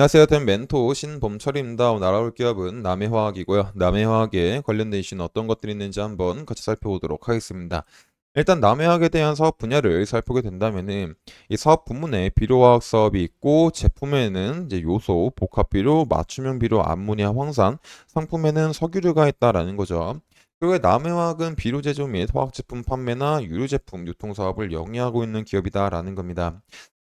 안녕하세요. 된 멘토 신범철입니다. 오늘 알아볼 기업은 남해화학이고요. 남해화학에 관련된 이슈는 어떤 것들이 있는지 한번 같이 살펴보도록 하겠습니다. 일단 남해화학에 대한 사업 분야를 살펴보게 된다면은 이 사업 부문에 비료화학 사업이 있고 제품에는 이제 요소, 복합비료, 맞춤형 비료, 암모니아, 황산, 상품에는 석유류가 있다라는 거죠. 그리고 남해화학은 비료 제조 및 화학 제품 판매나 유료 제품 유통 사업을 영위하고 있는 기업이다라는 겁니다.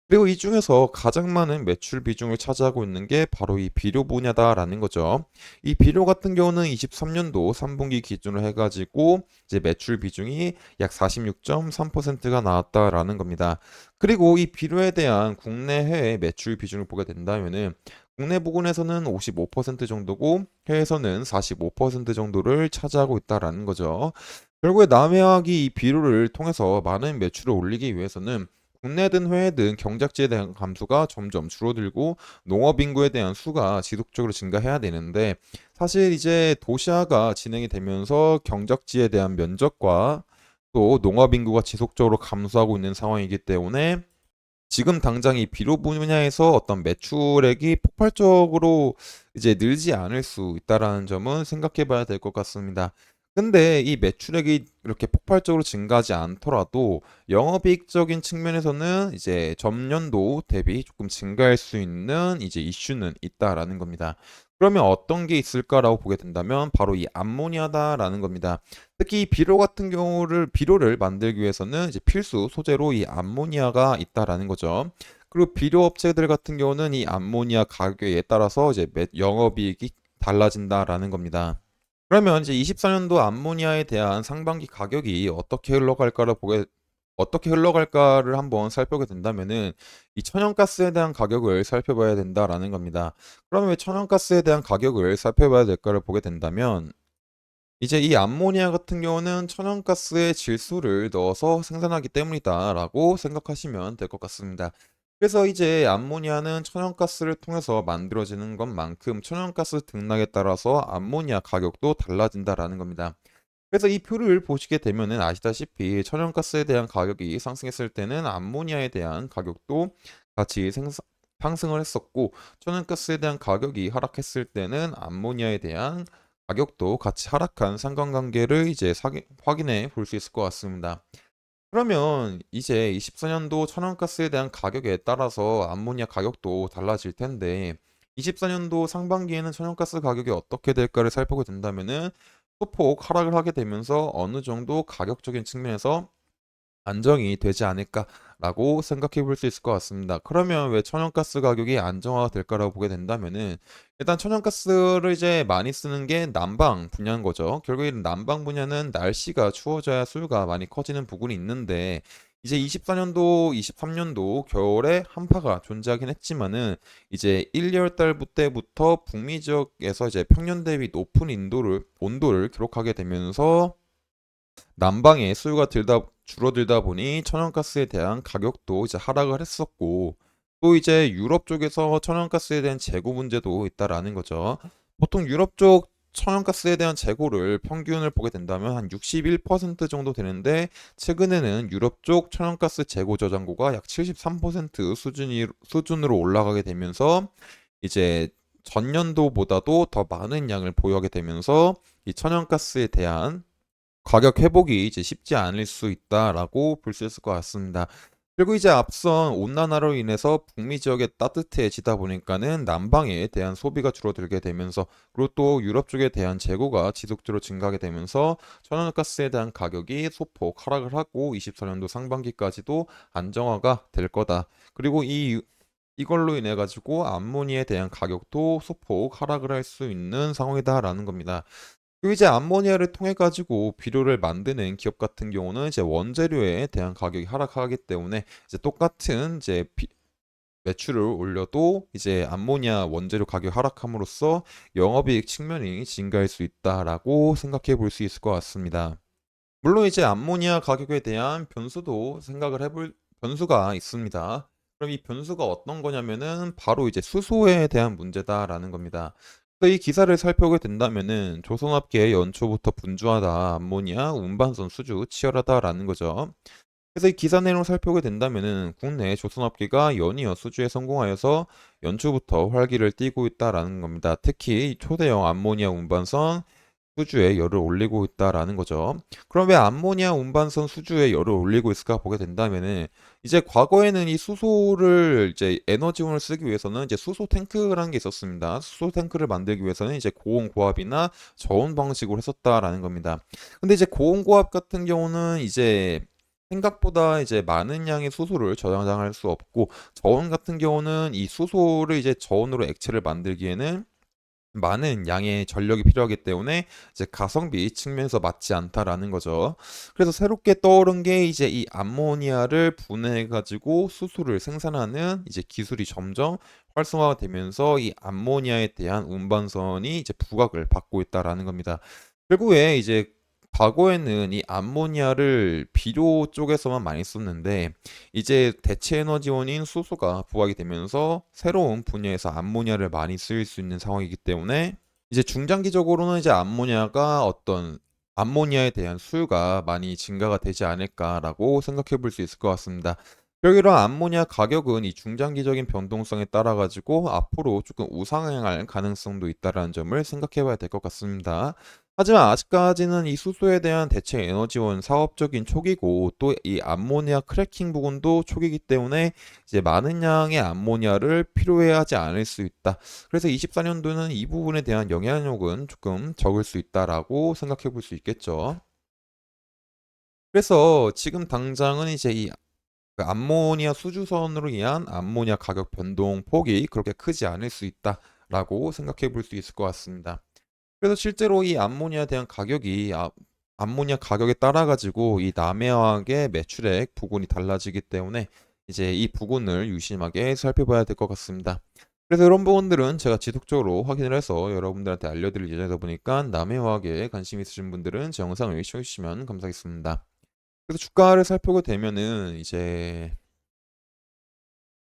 그리고 이 중에서 가장 많은 매출 비중을 차지하고 있는 게 바로 이 비료 분야다라는 거죠. 이 비료 같은 경우는 23년도 3분기 기준으로 해가지고 이제 매출 비중이 약 46.3%가 나왔다라는 겁니다. 그리고 이 비료에 대한 국내 해외 매출 비중을 보게 된다면은 국내 부분에서는 55% 정도고 해외에서는 45% 정도를 차지하고 있다라는 거죠. 결국에 남해학이 이 비료를 통해서 많은 매출을 올리기 위해서는 국내든 해외든 경작지에 대한 감소가 점점 줄어들고 농업 인구에 대한 수가 지속적으로 증가해야 되는데 사실 이제 도시화가 진행이 되면서 경작지에 대한 면적과 또 농업 인구가 지속적으로 감소하고 있는 상황이기 때문에 지금 당장 이 비료 분야에서 어떤 매출액이 폭발적으로 이제 늘지 않을 수 있다라는 점은 생각해 봐야 될 것 같습니다. 근데 이 매출액이 이렇게 폭발적으로 증가하지 않더라도 영업이익적인 측면에서는 이제 전년도 대비 조금 증가할 수 있는 이제 이슈는 있다라는 겁니다. 그러면 어떤 게 있을까라고 보게 된다면 바로 이 암모니아다라는 겁니다. 특히 이 비료를 만들기 위해서는 이제 필수 소재로 이 암모니아가 있다라는 거죠. 그리고 비료 업체들 같은 경우는 이 암모니아 가격에 따라서 이제 영업이익이 달라진다라는 겁니다. 그러면 이제 24년도 암모니아에 대한 상반기 가격이 어떻게 흘러갈까를 한번 살펴보게 된다면은 이 천연가스에 대한 가격을 살펴봐야 된다라는 겁니다. 그러면 왜 천연가스에 대한 가격을 살펴봐야 될까를 보게 된다면 이제 이 암모니아 같은 경우는 천연가스에 질소를 넣어서 생산하기 때문이다라고 생각하시면 될 것 같습니다. 그래서 이제 암모니아는 천연가스를 통해서 만들어지는 것만큼 천연가스 등락에 따라서 암모니아 가격도 달라진다라는 겁니다. 그래서 이 표를 보시게 되면은 아시다시피 천연가스에 대한 가격이 상승했을 때는 암모니아에 대한 가격도 같이 상승을 했었고 천연가스에 대한 가격이 하락했을 때는 암모니아에 대한 가격도 같이 하락한 상관관계를 이제 확인해 볼 수 있을 것 같습니다. 그러면 이제 24년도 천연가스에 대한 가격에 따라서 암모니아 가격도 달라질 텐데 24년도 상반기에는 천연가스 가격이 어떻게 될까를 살펴보게 된다면은 소폭 하락을 하게 되면서 어느 정도 가격적인 측면에서 안정이 되지 않을까라고 생각해 볼 수 있을 것 같습니다. 그러면 왜 천연가스 가격이 안정화가 될까라고 보게 된다면은 일단 천연가스를 이제 많이 쓰는 게 난방 분야인 거죠. 결국에 난방 분야는 날씨가 추워져야 수요가 많이 커지는 부분이 있는데 이제 24년도, 23년도 겨울에 한파가 존재하긴 했지만은 이제 1, 2월 달부터 북미 지역에서 이제 평년 대비 높은 온도를 기록하게 되면서 난방의 수요가 줄어들다 보니 천연가스에 대한 가격도 이제 하락을 했었고 또 이제 유럽 쪽에서 천연가스에 대한 재고 문제도 있다라는 거죠. 보통 유럽 쪽 천연가스에 대한 재고를 평균을 보게 된다면 한 61% 정도 되는데 최근에는 유럽 쪽 천연가스 재고 저장고가 약 73% 수준으로 올라가게 되면서 이제 전년도보다도 더 많은 양을 보유하게 되면서 이 천연가스에 대한 가격 회복이 이제 쉽지 않을 수 있다라고 볼 수 있을 것 같습니다. 그리고 이제 앞선 온난화로 인해서 북미 지역에 따뜻해지다 보니까는 난방에 대한 소비가 줄어들게 되면서 그리고 또 유럽 쪽에 대한 재고가 지속적으로 증가하게 되면서 천연가스에 대한 가격이 소폭 하락을 하고 24년도 상반기까지도 안정화가 될 거다. 그리고 이걸로 인해 가지고 암모니에 대한 가격도 소폭 하락을 할 수 있는 상황이다라는 겁니다. 그리고 이제 암모니아를 통해 가지고 비료를 만드는 기업 같은 경우는 이제 원재료에 대한 가격이 하락하기 때문에 이제 똑같은 이제 매출을 올려도 이제 암모니아 원재료 가격 하락함으로써 영업이익 측면이 증가할 수 있다라고 생각해 볼 수 있을 것 같습니다. 물론 이제 암모니아 가격에 대한 변수가 있습니다. 그럼 이 변수가 어떤 거냐면은 바로 이제 수소에 대한 문제다라는 겁니다. 그래서 이 기사를 살펴보게 된다면은 조선업계 연초부터 분주하다 암모니아 운반선 수주 치열하다라는 거죠. 그래서 이 기사 내용을 살펴보게 된다면은 국내 조선업계가 연이어 수주에 성공하여서 연초부터 활기를 띠고 있다라는 겁니다. 특히 이 초대형 암모니아 운반선 수주에 열을 올리고 있다라는 거죠. 그럼 왜 암모니아 운반선 수주에 열을 올리고 있을까 보게 된다면은 이제 과거에는 이 수소를 이제 에너지원을 쓰기 위해서는 이제 수소 탱크라는 게 있었습니다. 수소 탱크를 만들기 위해서는 이제 고온 고압이나 저온 방식으로 했었다라는 겁니다. 근데 이제 고온 고압 같은 경우는 이제 생각보다 이제 많은 양의 수소를 저장할 수 없고 저온 같은 경우는 이 수소를 이제 저온으로 액체를 만들기에는 많은 양의 전력이 필요하기 때문에 이제 가성비 측면에서 맞지 않다라는 거죠. 그래서 새롭게 떠오른 게 이제 이 암모니아를 분해해 가지고 수소를 생산하는 이제 기술이 점점 활성화가 되면서 이 암모니아에 대한 운반선이 이제 부각을 받고 있다라는 겁니다. 결국에 이제 과거에는 이 암모니아를 비료 쪽에서만 많이 썼는데 이제 대체 에너지원인 수소가 부각이 되면서 새로운 분야에서 암모니아를 많이 쓰일 수 있는 상황이기 때문에 이제 중장기적으로는 이제 암모니아에 대한 수요가 많이 증가가 되지 않을까라고 생각해 볼 수 있을 것 같습니다. 결국 이런 암모니아 가격은 이 중장기적인 변동성에 따라 가지고 앞으로 조금 우상향할 가능성도 있다라는 점을 생각해 봐야 될 것 같습니다. 하지만 아직까지는 이 수소에 대한 대체 에너지원 사업적인 초기고 또 이 암모니아 크래킹 부분도 초기이기 때문에 이제 많은 양의 암모니아를 필요해 하지 않을 수 있다. 그래서 24년도는 이 부분에 대한 영향력은 조금 적을 수 있다라고 생각해 볼 수 있겠죠. 그래서 지금 당장은 이제 그 암모니아 수주선으로 인한 암모니아 가격 변동 폭이 그렇게 크지 않을 수 있다라고 생각해 볼 수 있을 것 같습니다. 그래서 실제로 이 암모니아에 대한 가격이 암모니아 가격에 따라 가지고 이 남해화학의 매출액 부분이 달라지기 때문에 이제 이 부분을 유심하게 살펴봐야 될 것 같습니다. 그래서 이런 부분들은 제가 지속적으로 확인을 해서 여러분들한테 알려드릴 예정이다 보니까 남해화학에 관심 있으신 분들은 제 영상을 시청해 주시면 감사하겠습니다. 그래서 주가를 살펴보게 되면은 이제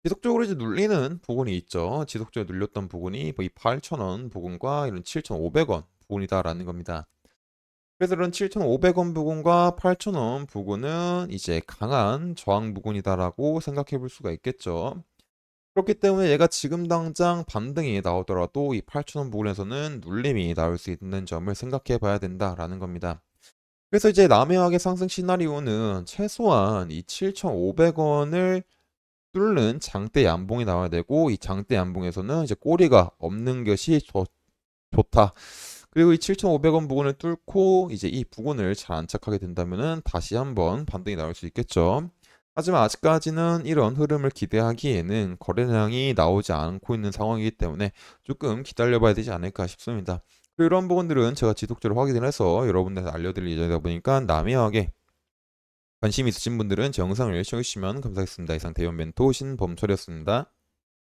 지속적으로 이제 눌리는 부분이 있죠. 지속적으로 눌렸던 부분이 뭐이 8,000원 부분과 이런 7,500원 부분이다라는 겁니다. 그래서 이런 7,500원 부분과 8,000원 부분은 이제 강한 저항 부분이다라고 생각해 볼 수가 있겠죠. 그렇기 때문에 얘가 지금 당장 반등이 나오더라도 이 8,000원 부분에서는 눌림이 나올 수 있는 점을 생각해 봐야 된다라는 겁니다. 그래서 이제 남해학의 상승 시나리오는 최소한 이 7,500원을 뚫는 장대 양봉이 나와야 되고 이 장대 양봉에서는 이제 꼬리가 없는 것이 좋다. 그리고 이 7,500원 부근을 뚫고 이제 이 부근을 잘 안착하게 된다면은 다시 한번 반등이 나올 수 있겠죠. 하지만 아직까지는 이런 흐름을 기대하기에는 거래량이 나오지 않고 있는 상황이기 때문에 조금 기다려봐야 되지 않을까 싶습니다. 그리고 이런 부분들은 제가 지속적으로 확인을 해서 여러분들한테 알려드릴 예정이다 보니까 남이하게 관심 있으신 분들은 제 영상을 시청해주시면 감사하겠습니다. 이상 대형 멘토 신범철이었습니다.